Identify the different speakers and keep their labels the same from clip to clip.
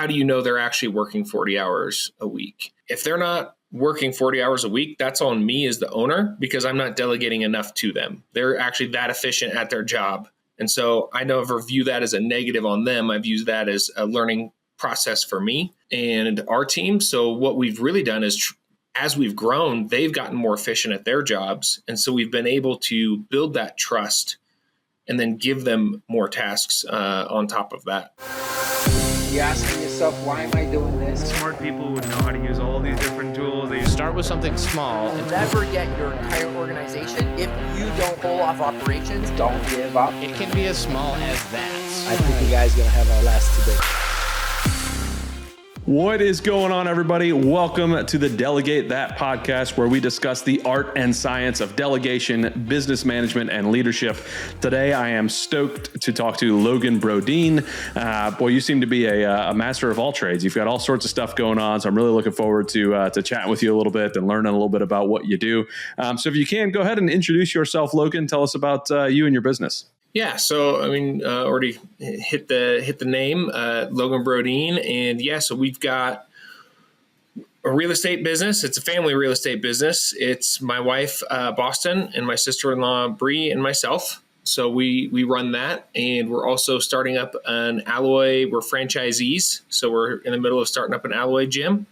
Speaker 1: how do you know they're actually working 40 hours a week? If they're not working 40 hours a week, that's on me as the owner because I'm not delegating enough to them. They're actually that efficient at their job. And so I never view that as a negative on them. I've used that as a learning process for me and our team. So what we've really done is as we've grown, they've gotten more efficient at their jobs. And so we've been able to build that trust and then give them more tasks on top of that.
Speaker 2: You're asking yourself, why am I doing this?
Speaker 3: Smart people would know how to use all these different tools. They start with something small.
Speaker 2: You'll never get your entire organization if you don't pull off operations. Don't give up.
Speaker 3: It can be as small as that.
Speaker 2: I think you guys are going to have our last today.
Speaker 4: What is going on, everybody? Welcome to the Delegate That podcast, where we discuss the art and science of delegation, business management, and leadership. Today, I am stoked to talk to Logan Brodine. Boy, you seem to be a master of all trades. You've got all sorts of stuff going on, so I'm really looking forward to chatting with you a little bit and learning a little bit about what you do. So if you can, go ahead and introduce yourself, Logan. Tell us about you and your business.
Speaker 1: Yeah, so already hit the name, Logan Brodine, and so we've got a real estate business. It's a family real estate business. It's my wife, Boston, and my sister-in-law, Bree, and myself. So we run that, and we're also starting up an Alloy. We're franchisees, so we're in the middle of starting up an Alloy gym.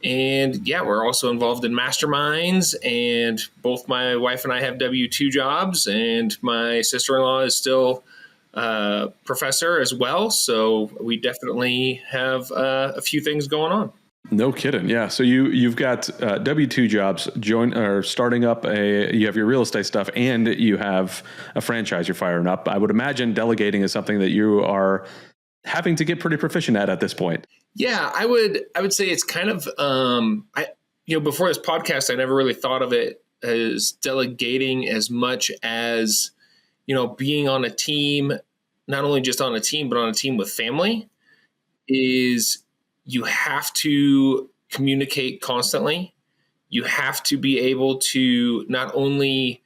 Speaker 1: And we're also involved in masterminds, and both my wife and I have W-2 jobs, and my sister-in-law is still a professor as well. So we definitely have a few things going on.
Speaker 4: No kidding. Yeah. So you've got W-2 jobs, starting up you have your real estate stuff, and you have a franchise you're firing up. I would imagine delegating is something that you are having to get pretty proficient at this point.
Speaker 1: Yeah, I would say it's kind of, before this podcast, I never really thought of it as delegating as much as, being on a team, not only just on a team, but on a team with family, is you have to communicate constantly. You have to be able to not only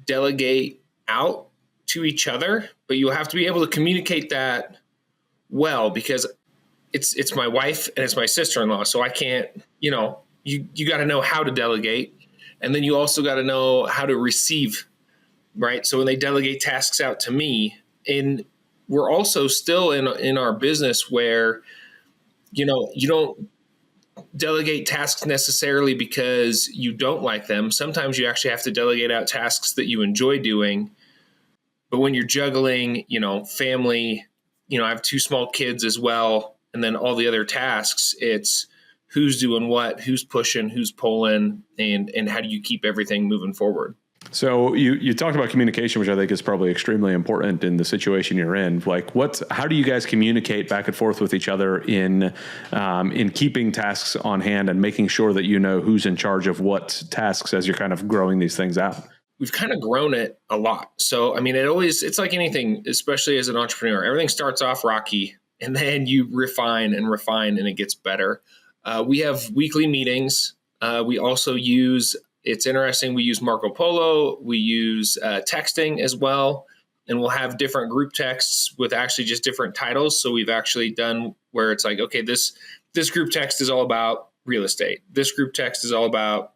Speaker 1: delegate out to each other, but you have to be able to communicate that well, because it's my wife and it's my sister-in-law. So I can't, you got to know how to delegate. And then you also got to know how to receive, right? So when they delegate tasks out to me, and we're also still in our business where, you don't delegate tasks necessarily because you don't like them. Sometimes you actually have to delegate out tasks that you enjoy doing. But when you're juggling, family, I have 2 small kids as well. And then all the other tasks, it's who's doing what, who's pushing, who's pulling, and how do you keep everything moving forward?
Speaker 4: So you talked about communication, which I think is probably extremely important in the situation you're in. Like, how do you guys communicate back and forth with each other in keeping tasks on hand and making sure that you know who's in charge of what tasks as you're kind of growing these things out?
Speaker 1: We've kind of grown it a lot. So, it's like anything, especially as an entrepreneur, everything starts off rocky and then you refine and it gets better. We have weekly meetings. We also it's interesting, we use Marco Polo. We use texting as well. And we'll have different group texts with actually just different titles. So we've actually done where it's like, okay, this group text is all about real estate. This group text is all about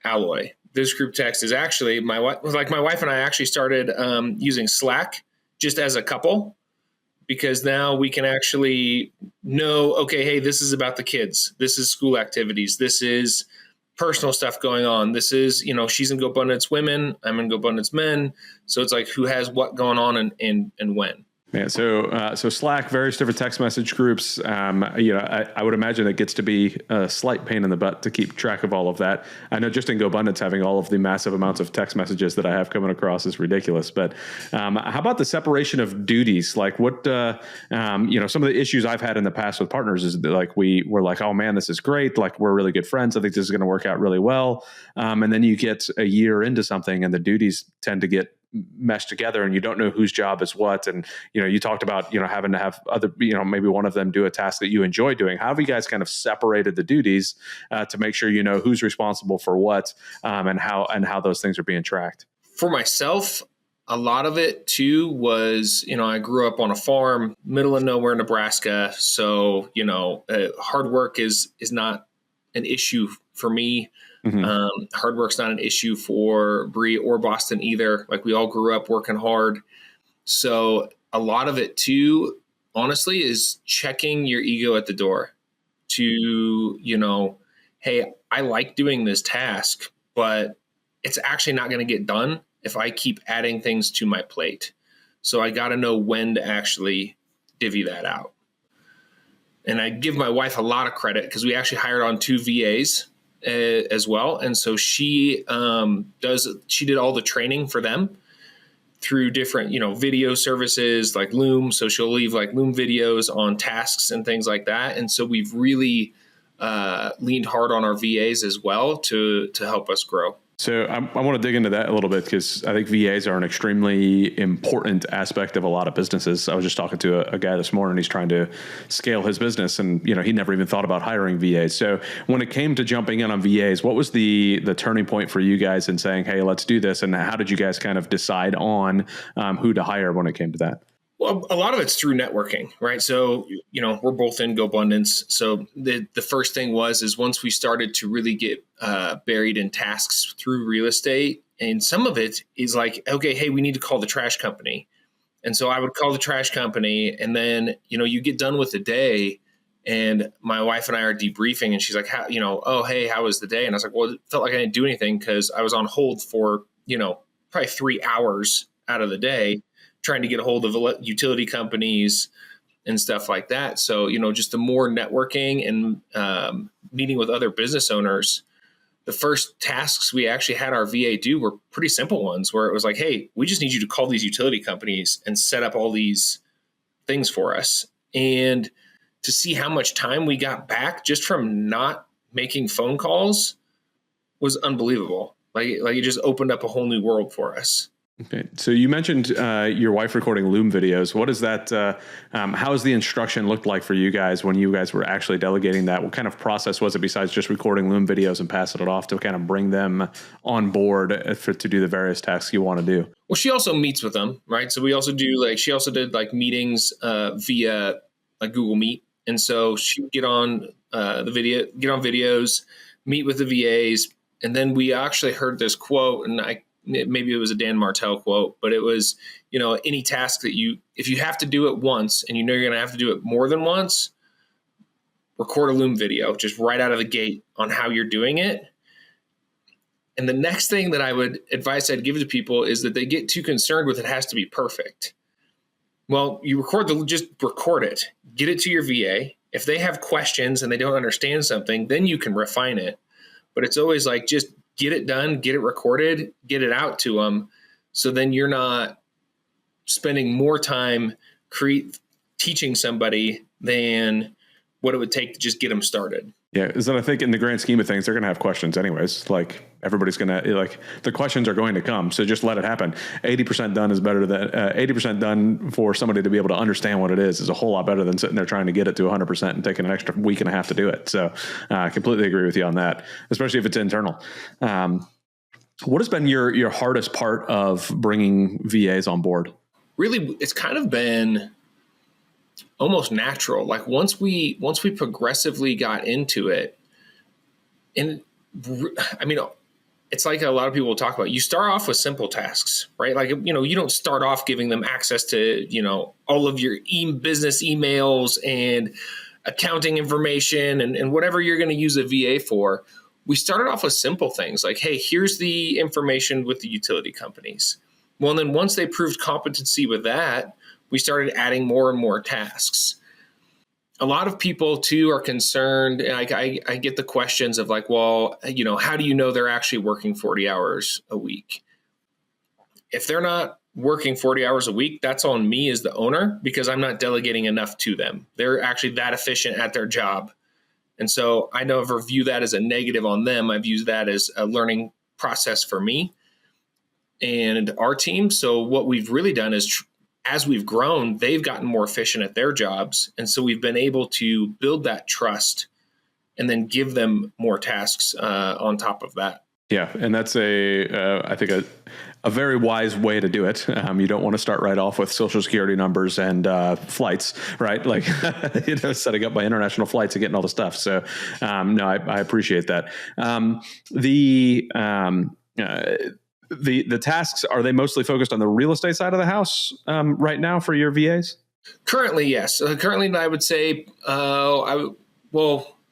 Speaker 1: Alloy. This group text is actually my wife and I actually started using Slack just as a couple, because now we can actually know, okay, hey, this is about the kids. This is school activities. This is personal stuff going on. This is, she's in GoBundance Women. I'm in GoBundance Men. So it's like who has what going on and when.
Speaker 4: Yeah, so Slack, various different text message groups. I would imagine it gets to be a slight pain in the butt to keep track of all of that. I know just in GoBundance, having all of the massive amounts of text messages that I have coming across is ridiculous. But how about the separation of duties? Like what, some of the issues I've had in the past with partners is that, like, we're like, oh man, this is great. Like, we're really good friends. I think this is going to work out really well. And then you get a year into something and the duties tend to get meshed together and you don't know whose job is what. And, you talked about, having to have other, maybe one of them do a task that you enjoy doing. How have you guys kind of separated the duties to make sure who's responsible for what and how those things are being tracked?
Speaker 1: For myself, a lot of it too was, I grew up on a farm, middle of nowhere, Nebraska. So, hard work is not an issue for me. Hard work's not an issue for Bree or Boston either. Like, we all grew up working hard. So a lot of it too, honestly, is checking your ego at the door to, hey, I like doing this task, but it's actually not going to get done if I keep adding things to my plate. So I got to know when to actually divvy that out. And I give my wife a lot of credit because we actually hired on 2 VAs as well. And so she did all the training for them through different, video services like Loom. So she'll leave like Loom videos on tasks and things like that. And so we've really leaned hard on our VAs as well to help us grow.
Speaker 4: So I want to dig into that a little bit because I think VAs are an extremely important aspect of a lot of businesses. I was just talking to a guy this morning. He's trying to scale his business, and he never even thought about hiring VAs. So when it came to jumping in on VAs, what was the turning point for you guys in saying, "Hey, let's do this"? And how did you guys kind of decide on who to hire when it came to that?
Speaker 1: Well, a lot of it's through networking, right? So, we're both in GoBundance. So the first thing is once we started to really get buried in tasks through real estate, and some of it is like, okay, hey, we need to call the trash company. And so I would call the trash company, and then, you get done with the day, and my wife and I are debriefing, and she's like, oh, hey, how was the day? And I was like, well, it felt like I didn't do anything because I was on hold for, probably 3 hours out of the day, trying to get a hold of utility companies and stuff like that. So, just the more networking and meeting with other business owners, the first tasks we actually had our VA do were pretty simple ones where it was like, hey, we just need you to call these utility companies and set up all these things for us. And to see how much time we got back just from not making phone calls was unbelievable. Like it just opened up a whole new world for us.
Speaker 4: Okay. So you mentioned your wife recording Loom videos. What is that? How has the instruction looked like for you guys when you guys were actually delegating that? What kind of process was it besides just recording Loom videos and passing it off to kind of bring them on board to do the various tasks you want to do?
Speaker 1: Well, she also meets with them, right? So we also do she also did meetings via Google Meet. And so she would get on videos, meet with the VAs. And then we actually heard this quote, and maybe it was a Dan Martell quote, but it was, any task that if you have to do it once and you're going to have to do it more than once, record a Loom video just right out of the gate on how you're doing it. And the next thing that I'd give to people is that they get too concerned with it has to be perfect. Well, just record it, get it to your VA. If they have questions and they don't understand something, then you can refine it. But it's always just get it done, get it recorded, get it out to them. So then you're not spending more time teaching somebody than what it would take to just get them started.
Speaker 4: Yeah. Is that I think in the grand scheme of things, they're going to have questions anyways. Everybody's going to the questions are going to come. So just let it happen. 80% done is better than 80% done for somebody to be able to understand what it is a whole lot better than sitting there trying to get it to 100% and taking an extra week and a half to do it. So I completely agree with you on that, especially if it's internal. What has been your hardest part of bringing VAs on board? Really,
Speaker 1: it's kind of been almost natural. Once we progressively got into it, and it's like a lot of people talk about, you start off with simple tasks, right? You don't start off giving them access to, all of your business emails and accounting information and whatever you're going to use a VA for. We started off with simple things like, hey, here's the information with the utility companies. Well, and then once they proved competency with that, we started adding more and more tasks. A lot of people too are concerned. And I get the questions of well, how do you know they're actually working 40 hours a week? If they're not working 40 hours a week, that's on me as the owner because I'm not delegating enough to them. They're actually that efficient at their job. And so I never view that as a negative on them. I've used that as a learning process for me and our team. So what we've really done is as we've grown, they've gotten more efficient at their jobs. And so we've been able to build that trust and then give them more tasks on top of that.
Speaker 4: Yeah. And that's I think a very wise way to do it. You don't want to start right off with social security numbers and flights, right? Like, setting up my international flights and getting all the stuff. So, no, I appreciate that. The tasks, are they mostly focused on the real estate side of the house right now for your VAs?
Speaker 1: Currently, yes. Currently, I would say,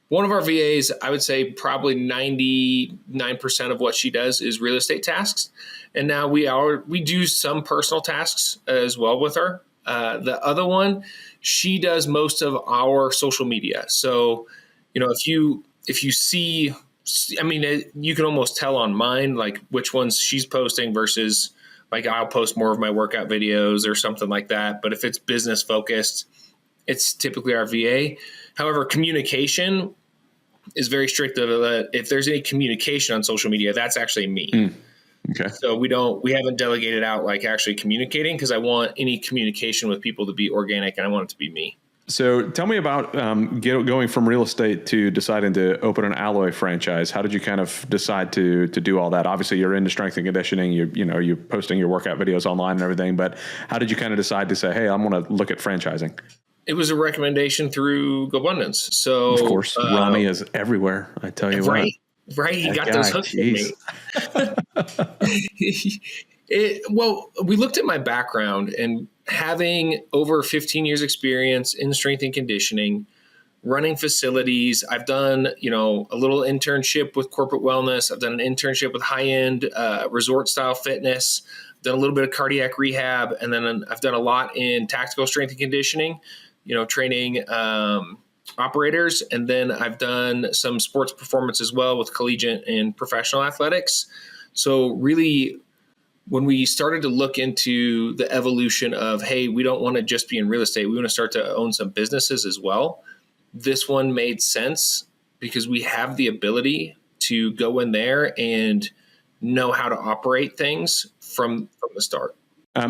Speaker 1: one of our VAs, I would say probably 99% of what she does is real estate tasks. And now we do some personal tasks as well with her. The other one, she does most of our social media. So, if you see, I mean, you can almost tell on mine, like which ones she's posting versus like I'll post more of my workout videos or something like that. But if it's business focused, it's typically our VA. However, communication is very strict. If there's any communication on social media, that's actually me.
Speaker 4: Okay.
Speaker 1: So we haven't delegated out like actually communicating, because I want any communication with people to be organic and I want it to be me.
Speaker 4: So tell me about going from real estate to deciding to open an alloy franchise. How did you kind of decide to do all that? Obviously, you're into strength and conditioning. You're posting your workout videos online and everything. But how did you kind of decide to say, hey, I'm going to look at franchising?
Speaker 1: It was a recommendation through GoBundance. So
Speaker 4: of course, Rami is everywhere. I tell you
Speaker 1: right,
Speaker 4: what.
Speaker 1: Right. He got those hooks with me. Well, we looked at my background, and having over 15 years experience in strength and conditioning, running facilities. I've done, a little internship with corporate wellness. I've done an internship with high-end resort style fitness, done a little bit of cardiac rehab. And then I've done a lot in tactical strength and conditioning, training operators. And then I've done some sports performance as well with collegiate and professional athletics. So really, when we started to look into the evolution of, hey, we don't want to just be in real estate, we want to start to own some businesses as well. This one made sense because we have the ability to go in there and know how to operate things from the start.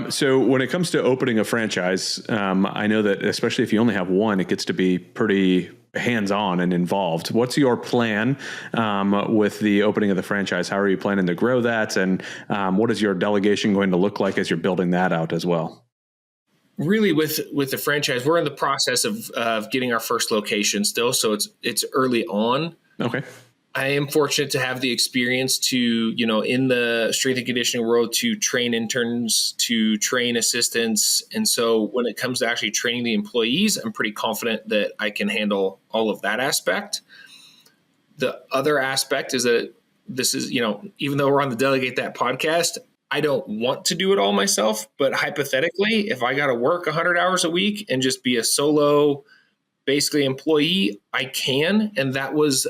Speaker 4: So when it comes to opening a franchise, I know that especially if you only have one, it gets to be pretty hands-on and involved. What's your plan with the opening of the franchise? How are you planning to grow that? And what is your delegation going to look like as you're building that out as well?
Speaker 1: Really, with the franchise, we're in the process of getting our first location still. So it's early on.
Speaker 4: Okay.
Speaker 1: I am fortunate to have the experience to, in the strength and conditioning world, to train interns, to train assistants. And so when it comes to actually training the employees, I'm pretty confident that I can handle all of that aspect. The other aspect is that this is, even though we're on the Delegate That podcast, I don't want to do it all myself. But hypothetically, if I got to work 100 hours a week and just be a solo, basically employee, I can. And that was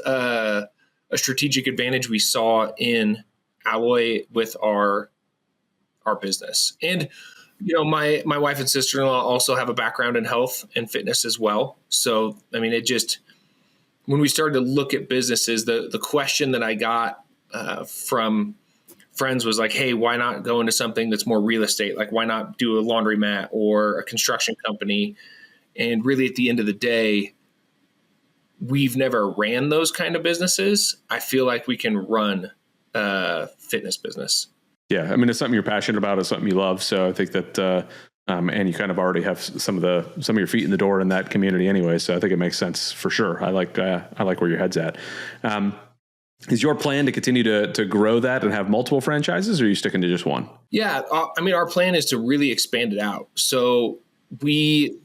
Speaker 1: a strategic advantage we saw in Alloy with our business. And, my wife and sister-in-law also have a background in health and fitness as well. So, I mean, when we started to look at businesses, the question that I got from friends was like, hey, why not go into something that's more real estate? Like, why not do a laundromat or a construction company? And really at the end of the day, we've never ran those kind of businesses. I feel like we can run a fitness business.
Speaker 4: Yeah. I mean, it's something you're passionate about. It's something you love. So I think that, and you kind of already have some of your feet in the door in that community anyway. So I think it makes sense for sure. I like where your head's at. Is your plan to continue to grow that and have multiple franchises, or are you sticking to just one?
Speaker 1: Yeah. I mean, our plan is to really expand it out. So we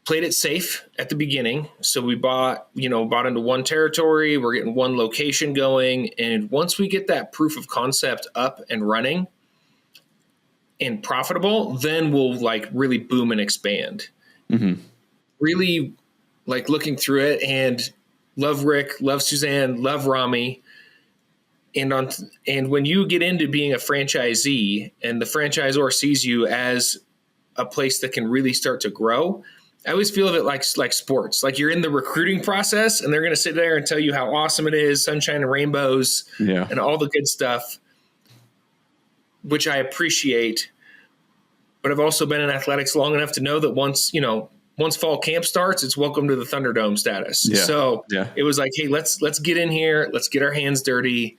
Speaker 1: played it safe at the beginning. So we bought into one territory. We're getting one location going. And once we get that proof of concept up and running and profitable, then we'll like really boom and expand. Mm-hmm. Really like looking through it, and love Rick, love Suzanne, love Rami. And when you get into being a franchisee and the franchisor sees you as a place that can really start to grow, I always feel of it like sports. Like you're in the recruiting process and they're going to sit there and tell you how awesome it is, sunshine and rainbows, and all the good stuff, which I appreciate. But I've also been in athletics long enough to know that once fall camp starts, it's welcome to the Thunderdome status. Yeah. So it was like, hey, let's get in here. Let's get our hands dirty.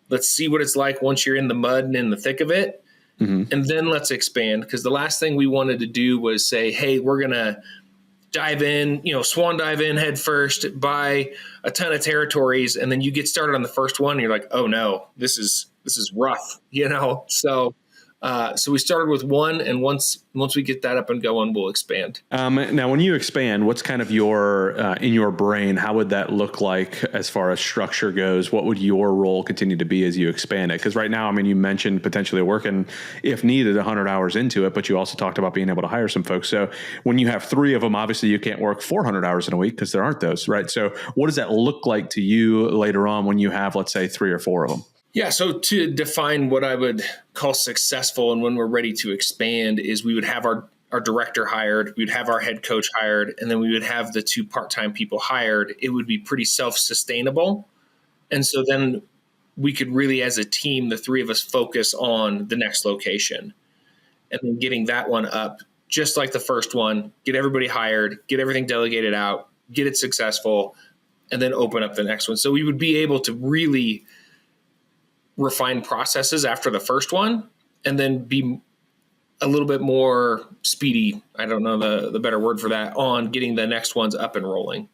Speaker 1: Let's see what it's like once you're in the mud and in the thick of it. And then let's expand. Because the last thing we wanted to do was say, hey, we're going to dive in, swan dive in head first, buy a ton of territories. And then you get started on the first one and you're like, oh no, this is rough, So we started with one, and once we get that up and going, we'll expand.
Speaker 4: Now, when you expand, what's kind of your in your brain? How would that look like as far as structure goes? What would your role continue to be as you expand it? Because right now, you mentioned potentially working, if needed, 100 hours into it, but you also talked about being able to hire some folks. So when you have 3 of them, obviously you can't work 400 hours in a week because there aren't those, right? So what does that look like to you later on when you have, let's say, 3 or 4 of them?
Speaker 1: Yeah. So to define what I would call successful and when we're ready to expand is we would have our director hired, we'd have our head coach hired, and then we would have the 2 part-time people hired. It would be pretty self-sustainable. And so then we could really, as a team, the 3 of us focus on the next location and then getting that one up, just like the first one, get everybody hired, get everything delegated out, get it successful, and then open up the next one. So we would be able to really refine processes after the first one and then be a little bit more speedy. I don't know the better word for that, on getting the next ones up and rolling.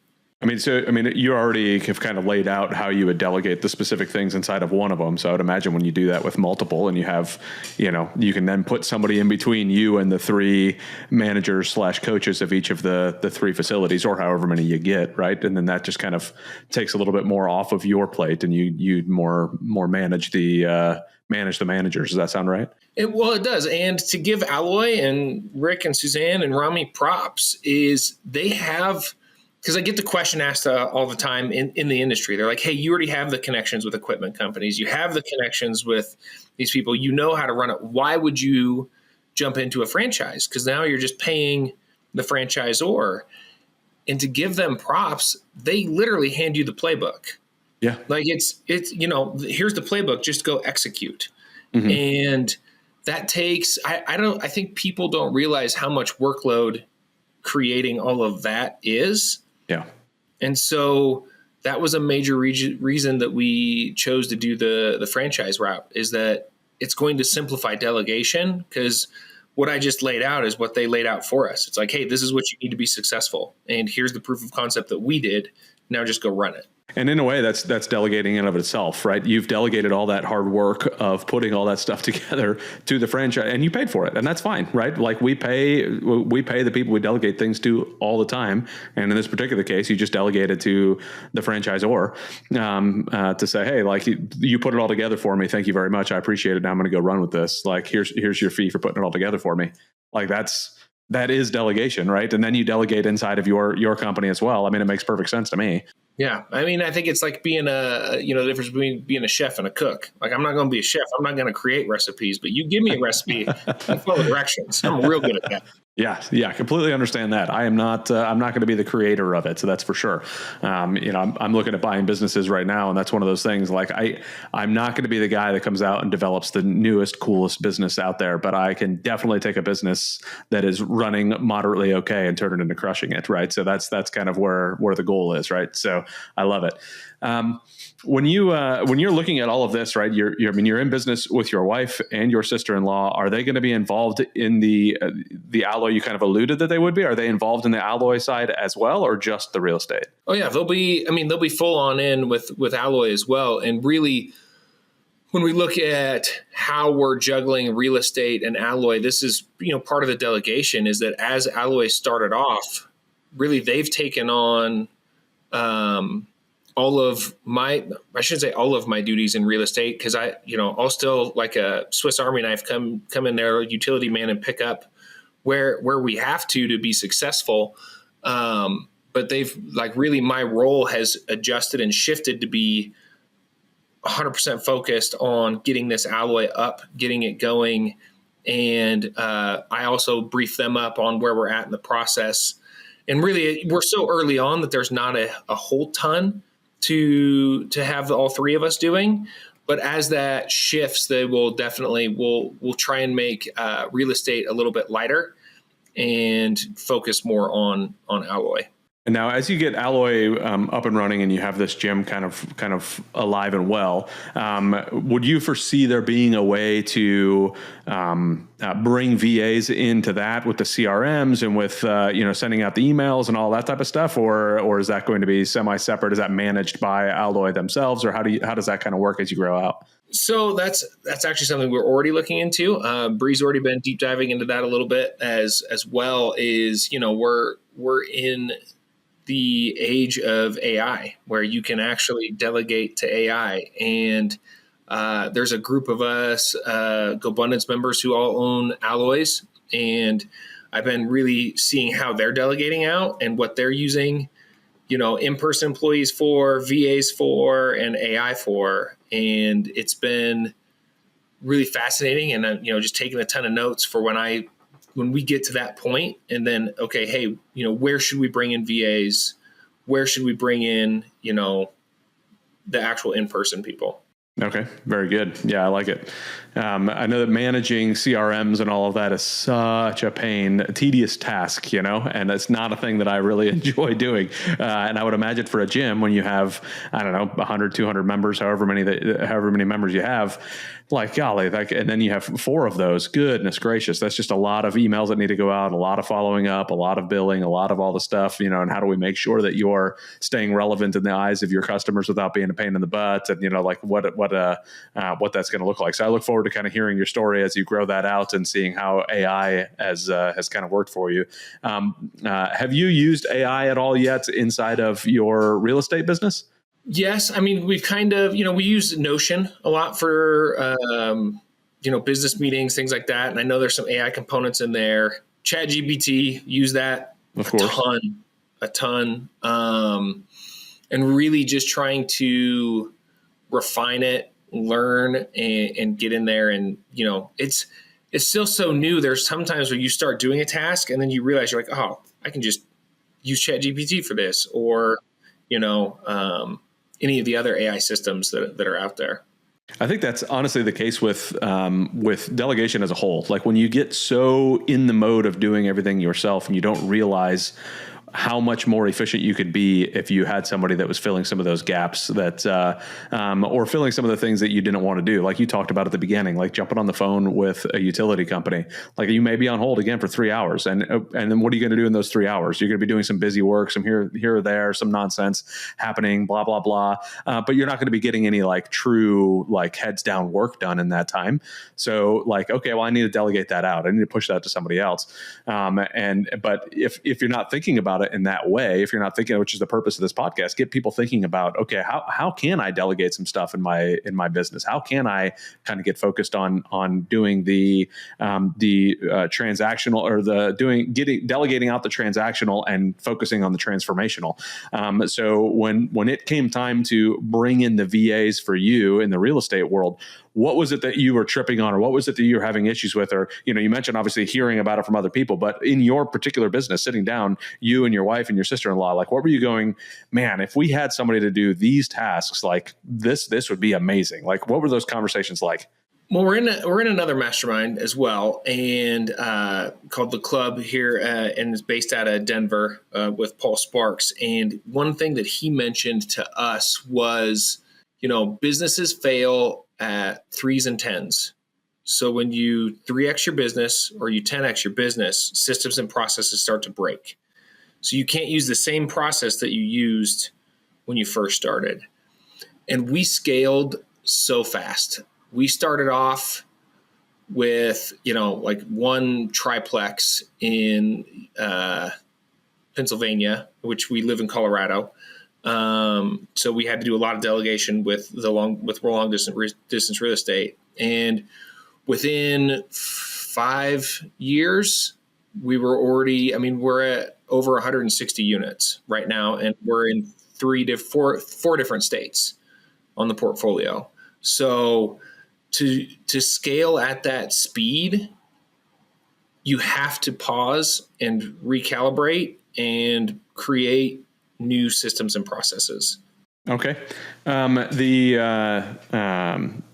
Speaker 4: You already have kind of laid out how you would delegate the specific things inside of one of them. So I would imagine when you do that with multiple and you have, you can then put somebody in between you and the 3 managers / coaches of each of the 3 facilities, or however many you get, right? And then that just kind of takes a little bit more off of your plate, and you more manage the managers. Does that sound right?
Speaker 1: It does. And to give Alloy and Rick and Suzanne and Rami props is they have, because I get the question asked all the time in the industry. They're like, hey, you already have the connections with equipment companies. You have the connections with these people. You know how to run it. Why would you jump into a franchise? Because now you're just paying the franchisor. And to give them props, they literally hand you the playbook.
Speaker 4: Yeah.
Speaker 1: Like it's here's the playbook, just go execute. And that takes, I think people don't realize how much workload creating all of that is.
Speaker 4: Yeah.
Speaker 1: And so that was a major reason that we chose to do the franchise route, is that it's going to simplify delegation, because what I just laid out is what they laid out for us. It's like, hey, this is what you need to be successful. And here's the proof of concept that we did. Now just go run it.
Speaker 4: And in a way, that's delegating in of itself, right? You've delegated all that hard work of putting all that stuff together to the franchise, and you paid for it, and that's fine, right? Like we pay the people we delegate things to all the time, and in this particular case, you just delegated to the franchisor to say, hey, like you put it all together for me, thank you very much, I appreciate it. Now I'm going to go run with this. Like here's your fee for putting it all together for me. Like that is delegation, right? And then you delegate inside of your company as well. It makes perfect sense to me.
Speaker 1: Yeah. I think it's like being the difference between being a chef and a cook. Like, I'm not going to be a chef. I'm not going to create recipes, but you give me a recipe and follow directions. I'm real good at that.
Speaker 4: Yeah, completely understand that. I'm not going to be the creator of it, so that's for sure. I'm looking at buying businesses right now, and that's one of those things. Like I'm not going to be the guy that comes out and develops the newest, coolest business out there, but I can definitely take a business that is running moderately okay and turn it into crushing it, right? So that's kind of where the goal is, right? So I love it. When you're looking at all of this, right? You're in business with your wife and your sister-in-law. Are they going to be involved in the alloy? You kind of alluded that they would be. Are they involved in the alloy side as well, or just the real estate?
Speaker 1: Oh yeah, they'll be full on in with alloy as well. And really, when we look at how we're juggling real estate and alloy, this is part of the delegation, is that as alloy started off, really they've taken on all of my duties in real estate, because I'll still, like a Swiss Army knife, come in there, utility man, and pick up where we have to be successful. But they've really, my role has adjusted and shifted to be 100% focused on getting this alloy up, getting it going. And I also brief them up on where we're at in the process. And really, we're so early on that there's not a whole ton to have all 3 of us doing. But as that shifts, they will definitely, we'll try and make real estate a little bit lighter and focus more on alloy.
Speaker 4: And now, as you get Alloy up and running, and you have this gym kind of alive and well, would you foresee there being a way to bring VAs into that with the CRMs and with sending out the emails and all that type of stuff, or is that going to be semi-separate? Is that managed by Alloy themselves, or how does that kind of work as you grow out?
Speaker 1: So that's actually something we're already looking into. Bree's already been deep diving into that a little bit as well. Is we're in the age of AI where you can actually delegate to AI. And there's a group of us, GoBundance members who all own Alloys. And I've been really seeing how they're delegating out and what they're using, in-person employees for, VAs for, and AI for. And it's been really fascinating. And I'm, just taking a ton of notes for when we get to that point, and then, okay, hey, where should we bring in VAs? Where should we bring in, the actual in-person people?
Speaker 4: Okay, very good. Yeah, I like it. I know that managing CRMs and all of that is such a pain, a tedious task, and it's not a thing that I really enjoy doing. And I would imagine for a gym, when you have, 100, 200 members, however many members you have, like, golly, and then you have 4 of those. Goodness gracious, that's just a lot of emails that need to go out, a lot of following up, a lot of billing, a lot of all the stuff, and how do we make sure that you're staying relevant in the eyes of your customers without being a pain in the butt, and what that's going to look like. So I look forward to kind of hearing your story as you grow that out and seeing how AI has kind of worked for you. Have you used AI at all yet inside of your real estate business?
Speaker 1: Yes. I mean, we've kind of, we use Notion a lot for, business meetings, things like that. And I know there's some AI components in there. ChatGPT, use that
Speaker 4: of course.
Speaker 1: a ton. And really just trying to refine it, learn, and get in there. And, it's still so new. There's sometimes where you start doing a task and then you realize you're like, oh, I can just use ChatGPT for this, or, any of the other AI systems that are out there.
Speaker 4: I think that's honestly the case with delegation as a whole. Like, when you get so in the mode of doing everything yourself and you don't realize how much more efficient you could be if you had somebody that was filling some of those gaps or filling some of the things that you didn't want to do. Like you talked about at the beginning, like jumping on the phone with a utility company, like you may be on hold again for 3 hours. And then what are you going to do in those 3 hours? You're going to be doing some busy work, some here or there, some nonsense happening, blah, blah, blah. But you're not going to be getting any true heads down work done in that time. So okay, well, I need to delegate that out. I need to push that to somebody else. But if you're not thinking about it in that way, if you're not thinking, which is the purpose of this podcast, get people thinking about, okay, how can I delegate some stuff in my business? How can I kind of get focused on doing the transactional, or delegating out the transactional and focusing on the transformational. So when it came time to bring in the VAs for you in the real estate world, what was it that you were tripping on, or what was it that you were having issues with? Or, you mentioned obviously hearing about it from other people, but in your particular business, sitting down, you and your wife and your sister-in-law, what were you going, man, if we had somebody to do these tasks, this would be amazing. What were those conversations like?
Speaker 1: Well, we're in another mastermind as well, and called The Club here, and is based out of Denver, with Paul Sparks. And one thing that he mentioned to us was, businesses fail at 3s and 10s. So when you 3x your business or you 10x your business, systems and processes start to break. So you can't use the same process that you used when you first started. And we scaled so fast. We started off with, one triplex in Pennsylvania, which we live in Colorado. So we had to do a lot of delegation with long distance real estate. And within 5 years, we're at over 160 units right now, and we're in 4 different states on the portfolio. So to scale at that speed, you have to pause and recalibrate and create new systems and processes.
Speaker 4: Okay.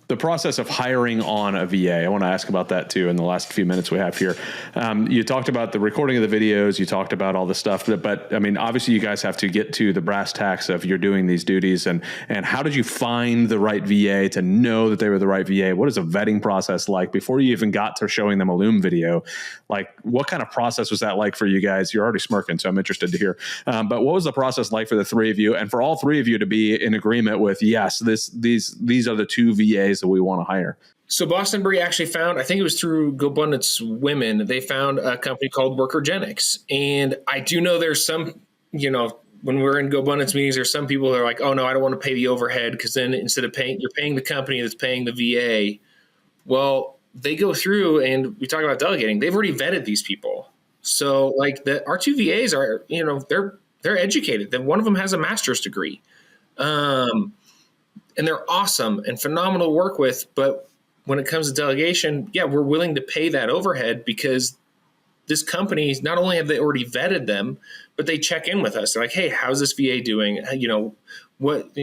Speaker 4: the process of hiring on a VA. I want to ask about that too in the last few minutes we have here. You talked about the recording of the videos. You talked about all this stuff, but I mean, obviously you guys have to get to the brass tacks of you're doing these duties, and how did you find the right VA to know that they were the right VA? What is a vetting process like before you even got to showing them a Loom video? Like, what kind of process was that like for you guys? You're already smirking, so I'm interested to hear. But what was the process like for the three of you, and for all three of you to be in agreement with, yes, these are the two VAs that we want to hire?
Speaker 1: So Boston Bree actually found, I think it was through GoBundance Women, they found a company called Workergenics. And I do know there's some, when we're in GoBundance meetings, there's some people that are like, oh no, I don't want to pay the overhead, because then instead of you're paying the company that's paying the VA. Well, they go through, and we talk about delegating. They've already vetted these people. So like our two VAs are, they're educated. Then one of them has a master's degree. And they're awesome and phenomenal to work with. But when it comes to delegation, yeah, we're willing to pay that overhead because this company, not only have they already vetted them, but they check in with us. They're like, hey, how's this VA doing? What,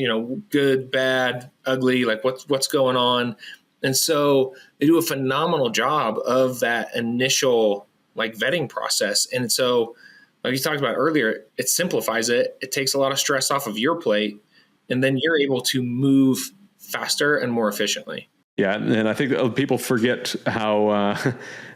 Speaker 1: good, bad, ugly, like what's going on? And so they do a phenomenal job of that initial like vetting process. And so like you talked about earlier, it simplifies it. It takes a lot of stress off of your plate. And then you're able to move faster and more efficiently.
Speaker 4: Yeah, and I think people forget how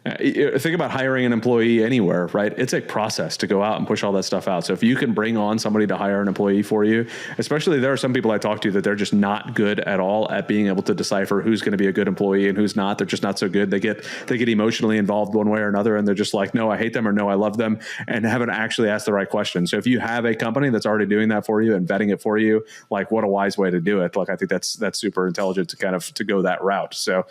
Speaker 4: think about hiring an employee anywhere, right? It's a process to go out and push all that stuff out. So if you can bring on somebody to hire an employee for you, especially there are some people I talk to that they're just not good at all at being able to decipher who's going to be a good employee and who's not. They're just not so good. They get emotionally involved one way or another, and they're just like, no, I hate them, or no, I love them, and haven't actually asked the right question. So if you have a company that's already doing that for you and vetting it for you, like, what a wise way to do it. Like, I think that's super intelligent to go that route. So,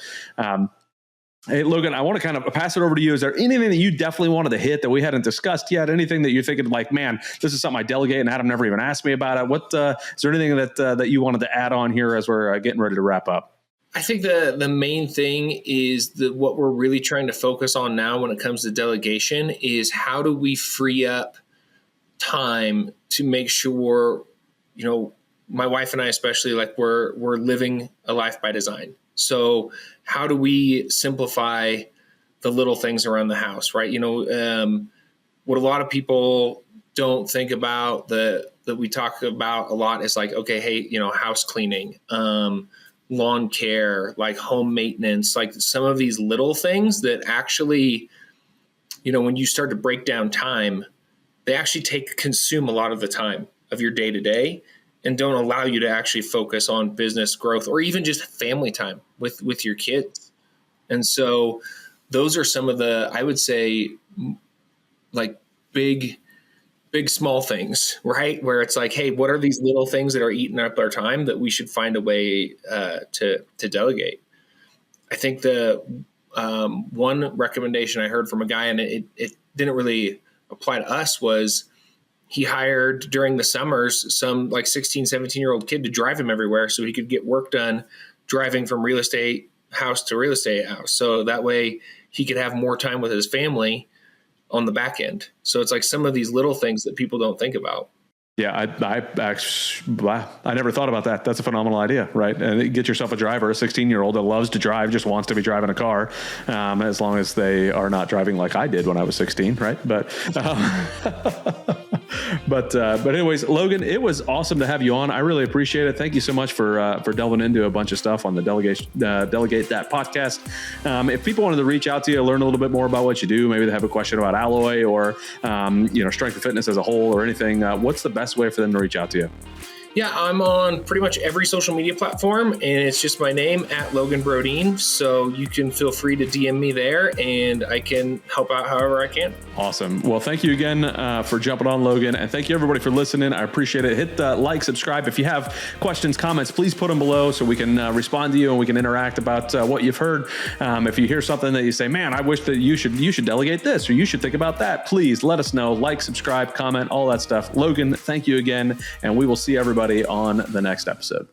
Speaker 4: hey, Logan, I want to kind of pass it over to you. Is there anything that you definitely wanted to hit that we hadn't discussed yet? Anything that you're thinking like, man, this is something I delegate and Adam never even asked me about it? What is there anything that you wanted to add on here as we're getting ready to wrap up?
Speaker 1: I think the main thing is what we're really trying to focus on now when it comes to delegation is how do we free up time to make sure, my wife and I especially, like we're living a life by design. So how do we simplify the little things around the house, right? What a lot of people don't think about that we talk about a lot is like, okay, hey, house cleaning, lawn care, like home maintenance, like some of these little things that actually, when you start to break down time, they actually consume a lot of the time of your day to day and don't allow you to actually focus on business growth or even just family time with your kids. And so those are some of the, I would say, like big, small things, right? Where it's like, hey, what are these little things that are eating up our time that we should find a way to delegate? I think the one recommendation I heard from a guy, and it didn't really apply to us, was he hired during the summers some like 16, 17-year-old kid to drive him everywhere so he could get work done driving from real estate house to real estate house. So that way he could have more time with his family on the back end. So it's like some of these little things that people don't think about.
Speaker 4: Yeah, I never thought about that. That's a phenomenal idea, right? And get yourself a driver, a 16-year-old that loves to drive, just wants to be driving a car, as long as they are not driving like I did when I was 16, right? But anyways, Logan, it was awesome to have you on. I really appreciate it. Thank you so much for delving into a bunch of stuff on the Delegate That podcast. If people wanted to reach out to you, learn a little bit more about what you do, maybe they have a question about Alloy or strength and fitness as a whole or anything, what's the best way for them to reach out to you?
Speaker 1: Yeah, I'm on pretty much every social media platform, and it's just my name at Logan Brodine. So you can feel free to DM me there, and I can help out however I can.
Speaker 4: Awesome. Well, thank you again for jumping on, Logan, and thank you everybody for listening. I appreciate it. Hit like, subscribe. If you have questions, comments, please put them below so we can respond to you and we can interact about what you've heard. If you hear something that you say, man, I wish that you should delegate this or you should think about that, please let us know. Like, subscribe, comment, all that stuff. Logan, thank you again, and we will see everybody on the next episode.